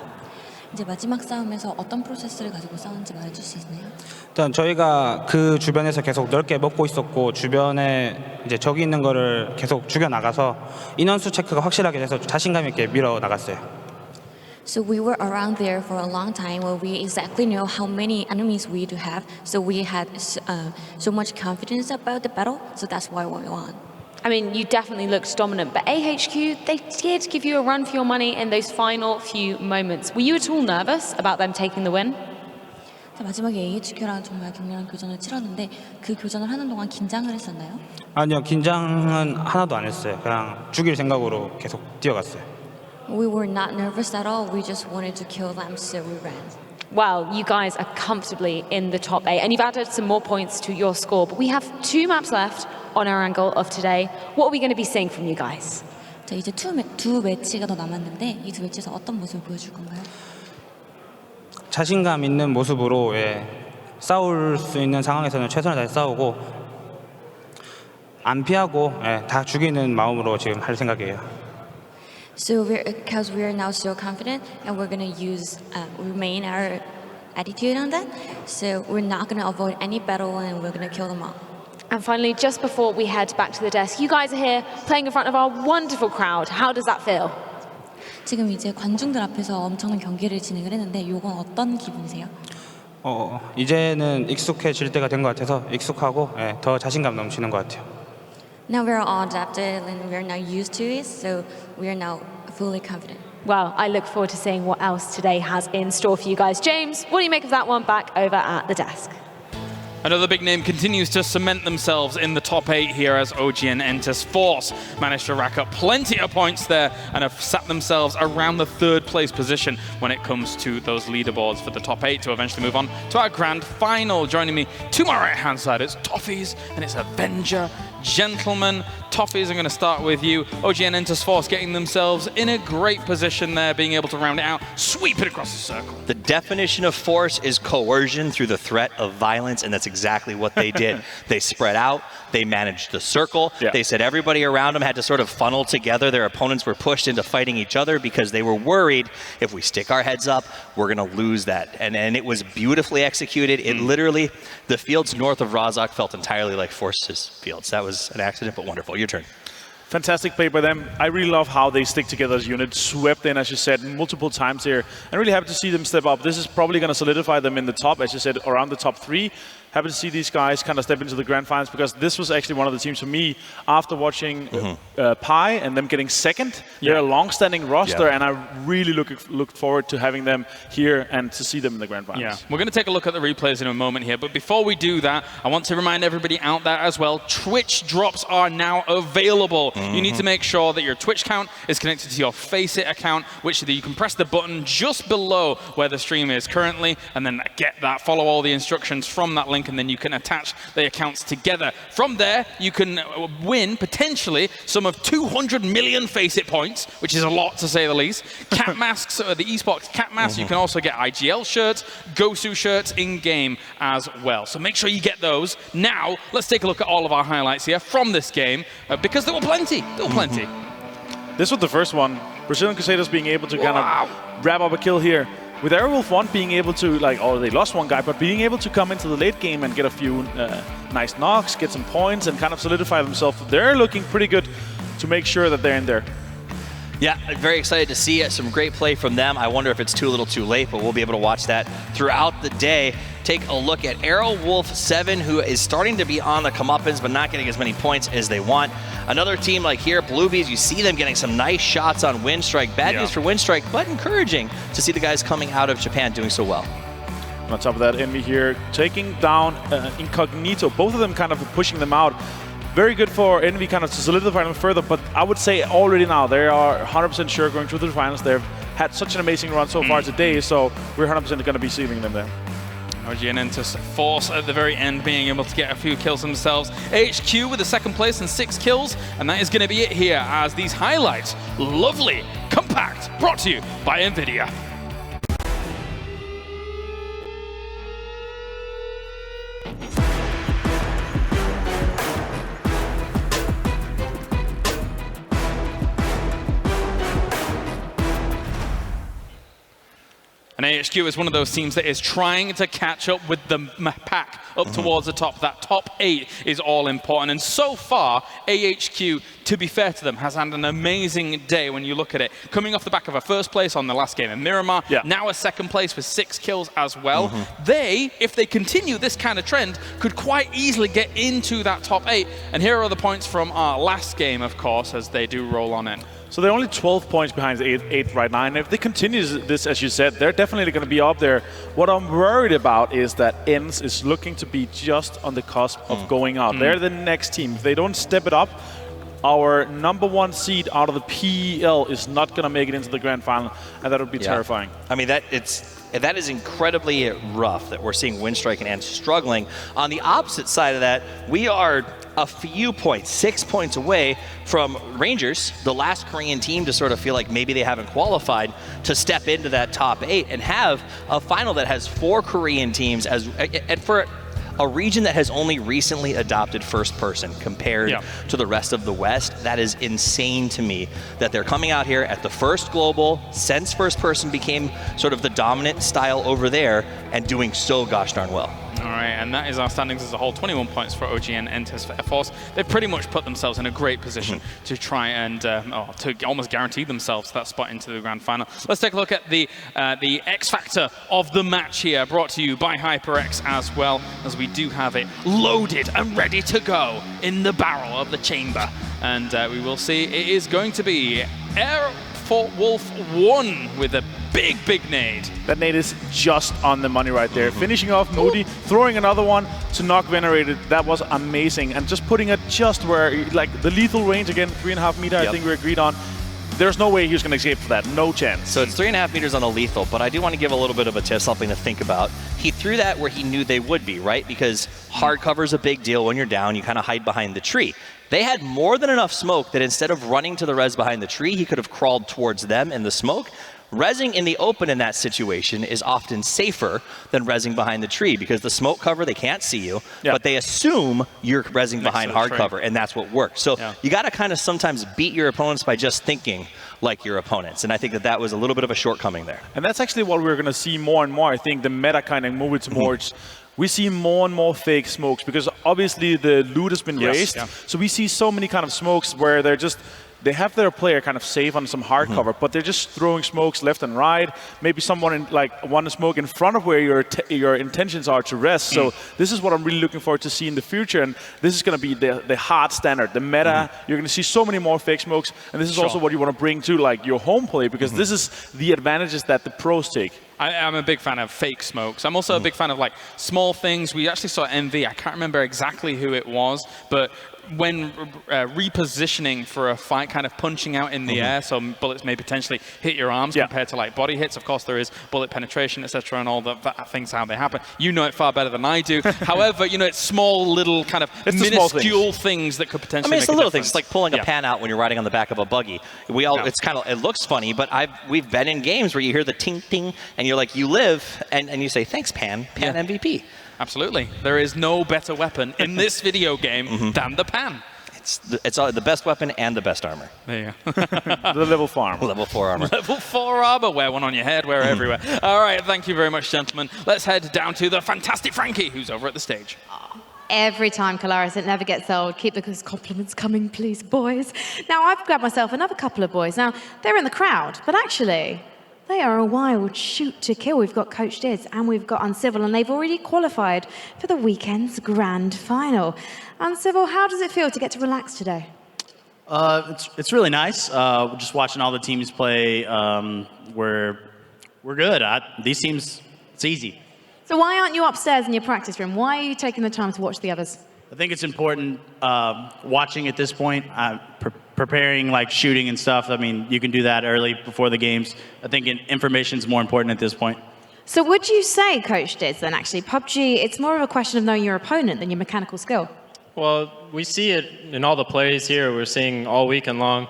이제 마지막 싸움에서 어떤 프로세스를 가지고 싸웠는지 말해줄 수 있나요?
일단 저희가 그 주변에서 계속 넓게 먹고 있었고 주변에 이제 적이 있는 거를 계속 죽여 나가서 인원수 체크가 확실하게 돼서 자신감 있게 밀어 나갔어요.
So we were around there for a long time where we exactly know how many enemies we do have. So we had so much confidence about the battle. So that's why we won.
I mean, you definitely looked dominant, but AHQ, they did give you a run for your money in those final few moments. Were you at all nervous about them taking the win?
마지막에 AHQ랑 정말 격렬한 교전을 치렀는데 그 교전을 하는 동안 긴장을 했었나요?
아니요, 긴장은 하나도 안 했어요. 그냥 죽일 생각으로 계속 뛰어갔어요.
We were not nervous at all. We just wanted to kill them, so we ran.
Well, you guys are comfortably in the top 8, and you've added some more points to your score, but we have 2 maps left on our angle of today. What are we going to be seeing from you guys?
자, 이제 두 매치가 더 남았는데 이 두 매치에서 어떤 모습을 보여줄 건가요?
자신감 있는 모습으로 싸울 수 있는 상황에서는 최선을 다해 싸우고 안 피하고 다 죽이는 마음으로 지금 할 생각이에요.
So because we are now so confident and we're going to remain our attitude on that. So we're not going to avoid any battle and we're going to kill them all.
And finally, just before we head back to the desk, you guys are here playing in front of our wonderful crowd. How does that feel?
지금 이제 관중들 앞에서 엄청난 경기를 진행을 했는데 이건 어떤 기분이세요?
이제는 익숙해질 때가 된 것 같아서 익숙하고 더 자신감 넘치는 것 같아요.
Now we're all adapted and we're now used to it, so we are now fully confident.
Well, I look forward to seeing what else today has in store for you guys. James, what do you make of that one back over at the desk?
Another big name continues to cement themselves in the top 8 here as OGN Entus Force managed to rack up plenty of points there and have sat themselves around the 3rd place position when it comes to those leaderboards for the top 8 to eventually move on to our grand final. Joining me to my right-hand side, it's Toffees and it's Avenger. Gentlemen, Toffees, I'm going to start with you. OGN Entus Force getting themselves in a great position there, being able to round it out, sweep it across the circle.
The definition of force is coercion through the threat of violence, and that's exactly what they did. They spread out, they managed the circle, they said everybody around them had to sort of funnel together. Their opponents were pushed into fighting each other because they were worried if we stick our heads up, we're going to lose that. And it was beautifully executed. It literally, the fields north of Razak felt entirely like Force's fields. That was an accident, but wonderful. Your turn.
Fantastic play by them. I really love how they stick together as a unit, swept in, as you said, multiple times here. I'm really happy to see them step up. This is probably going to solidify them in the top, as you said, around the top 3. Happy to see these guys kind of step into the grand finals, because this was actually one of the teams for me after watching Pi and them getting 2nd. They're a long-standing roster, and I really look forward to having them here and to see them in the grand finals.
Yeah, we're going to take a look at the replays in a moment here, but before we do that, I want to remind everybody out there as well, Twitch drops are now available. You need to make sure that your Twitch account is connected to your FACEIT account, which you can press the button just below where the stream is currently, and then get that, follow all the instructions from that link, and then you can attach the accounts together. From there, you can win, potentially, some of 200 million FACEIT points, which is a lot to say the least. Cat masks, the esports cat masks. You can also get IGL shirts, Gosu shirts in-game as well. So make sure you get those. Now, let's take a look at all of our highlights here from this game, because there were plenty. There were plenty.
This was the first one. Brazilian Crusaders being able to kind of wrap up a kill here. With Airwolf 1 being able to, they lost one guy, but being able to come into the late game and get a few nice knocks, get some points, and kind of solidify themselves, they're looking pretty good to make sure that they're in there.
Yeah, very excited to see it. Some great play from them. I wonder if it's too little too late, but we'll be able to watch that throughout the day. Take a look at Airwolf 7, who is starting to be on the comeuppance, but not getting as many points as they want. Another team like here, Bluebees, you see them getting some nice shots on Windstrike. Bad news for Windstrike, but encouraging to see the guys coming out of Japan doing so well.
On top of that, Envy here taking down Incognito. Both of them kind of pushing them out. Very good for Envy kind of to solidify them further, but I would say already now they are 100% sure going through the finals. They've had such an amazing run so far today, so we're 100% going to be sealing them there.
OGN Entus Force at the very end being able to get a few kills themselves. HQ with the 2nd place and 6 kills, and that is going to be it here as these highlights, lovely, compact, brought to you by NVIDIA. And AHQ is one of those teams that is trying to catch up with the pack up towards the top. That top 8 is all important. And so far, AHQ, to be fair to them, has had an amazing day when you look at it. Coming off the back of a 1st place on the last game in Miramar, now a 2nd place with 6 kills as well. They, if they continue this kind of trend, could quite easily get into that top 8. And here are the points from our last game, of course, as they do roll on in.
So they're only 12 points behind the 8th right now, and if they continue this, as you said, they're definitely going to be up there. What I'm worried about is that ENS is looking to be just on the cusp of going out. They're the next team. If they don't step it up, our #1 seed out of the PEL is not going to make it into the grand final, and that would be terrifying.
I mean, that is incredibly rough that we're seeing Windstrike and ENS struggling. On the opposite side of that, we are a few points, 6 points away from Rangers, the last Korean team to sort of feel like maybe they haven't qualified to step into that top 8 and have a final that has 4 Korean teams and for a region that has only recently adopted first person compared to the rest of the West. That is insane to me that they're coming out here at the first global since first person became sort of the dominant style over there and doing so gosh darn well.
All right, and that is our standings as a whole. 21 points for OGN Entus Force. They've pretty much put themselves in a great position to try and to almost guarantee themselves that spot into the grand final. Let's take a look at the X factor of the match here, brought to you by HyperX as well, as we do have it loaded and ready to go in the barrel of the chamber. And we will see it is going to be Air for Wolf 1 with a big nade.
That nade is just on the money right there. Finishing off Moody, throwing another one to knock Venerated. That was amazing. And just putting it just where, like the lethal range again, 3.5 meter, I think we agreed on. There's no way he was going to escape for that. No chance.
So it's 3.5 meters on the lethal, but I do want to give a little bit of a tip, something to think about. He threw that where he knew they would be, right? Because hard cover is a big deal when you're down. You kind of hide behind the tree. They had more than enough smoke that instead of running to the res behind the tree, he could have crawled towards them in the smoke. Rezzing in the open in that situation is often safer than rezzing behind the tree because the smoke cover, they can't see you, but they assume you're rezzing behind hard cover, and that's what works. So you got to kind of sometimes beat your opponents by just thinking like your opponents, and I think that that was a little bit of a shortcoming there.
And that's actually what we're going to see more and more. I think the meta kind of moving towards we see more and more fake smokes because obviously the loot has been raised. So we see so many kind of smokes where they're just they have their player kind of safe on some hard cover, but they're just throwing smokes left and right. Maybe someone want to smoke in front of where your intentions are to rest. So this is what I'm really looking forward to see in the future, and this is going to be the hard standard, the meta. You're going to see so many more fake smokes, and this is also what you want to bring to like your home play because this is the advantages that the pros take.
I'm a big fan of fake smokes. I'm also a big fan of like small things. We actually saw MV. I can't remember exactly who it was, but when repositioning for a fight, kind of punching out in the air, so bullets may potentially hit your arms compared to like body hits. Of course, there is bullet penetration, etc., and all the things how they happen. You know it far better than I do. However, you know it's small little kind of minuscule things that could potentially.
I mean, it's the little things. It's like pulling a pan out when you're riding on the back of a buggy. We all, it's kind of, it looks funny, but we've been in games where you hear the ting ting, and you're like, you live, and you say, thanks, Pan MVP.
Absolutely. There is no better weapon in this video game than the pan.
It's the best weapon and the best armor.
There you go.
The level 4 armor.
Level 4 armor.
Level 4 armor. Wear one on your head, wear everywhere. All right, thank you very much, gentlemen. Let's head down to the fantastic Frankie, who's over at the stage.
Every time, Kalaris, it never gets old. Keep the compliments coming, please, boys. Now, I've grabbed myself another couple of boys. Now, they're in the crowd, but actually, they are a wild shoot to kill. We've got Coach Diz and we've got Uncivil, and they've already qualified for the weekend's grand final. Uncivil, how does it feel to get to relax today?
It's really nice. Just watching all the teams play. We're good. These teams, it's easy.
So why aren't you upstairs in your practice room? Why are you taking the time to watch the others?
I think it's important watching at this point, preparing like shooting and stuff. I mean, you can do that early before the games. I think information is more important at this point.
So would you say, Coach Diz, then actually, PUBG, it's more of a question of knowing your opponent than your mechanical skill?
Well, we see it in all the plays here. We're seeing all week long.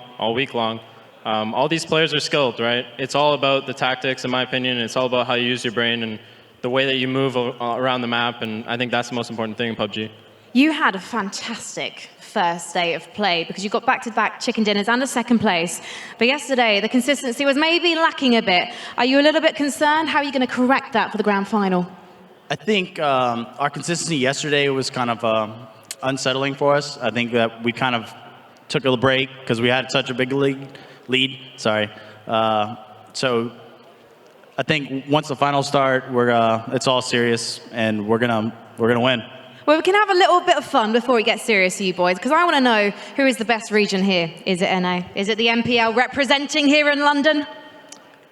All these players are skilled, right? It's all about the tactics, in my opinion. It's all about how you use your brain and the way that you move around the map, and I think that's the most important thing in PUBG.
You had a fantastic first day of play because you got back-to-back chicken dinners and a second place. But yesterday, the consistency was maybe lacking a bit. Are you a little bit concerned? How are you going to correct that for the grand final?
I think our consistency yesterday was kind of unsettling for us. I think that we kind of took a break because we had such a big lead. Sorry. So I think once the finals start, it's all serious, and we're gonna win.
Well, we can have a little bit of fun before we get serious for you boys, because I want to know who is the best region here. Is it NA? Is it the MPL representing here in London?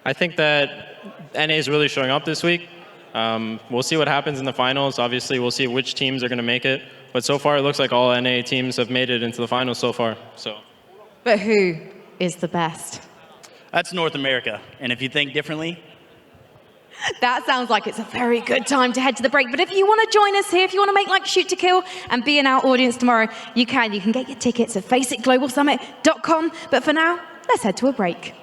I think that NA is really showing up this week. We'll see what happens in the finals. Obviously, we'll see which teams are going to make it. But so far, it looks like all NA teams have made it into the finals so far.
But who is the best?
That's North America. And if you think differently,
that sounds like it's a very good time to head to the break. But if you want to join us here, if you want to make like Shoot to Kill and be in our audience tomorrow, you can. You can get your tickets at FACEITGlobalSummit.com. But for now, let's head to a break.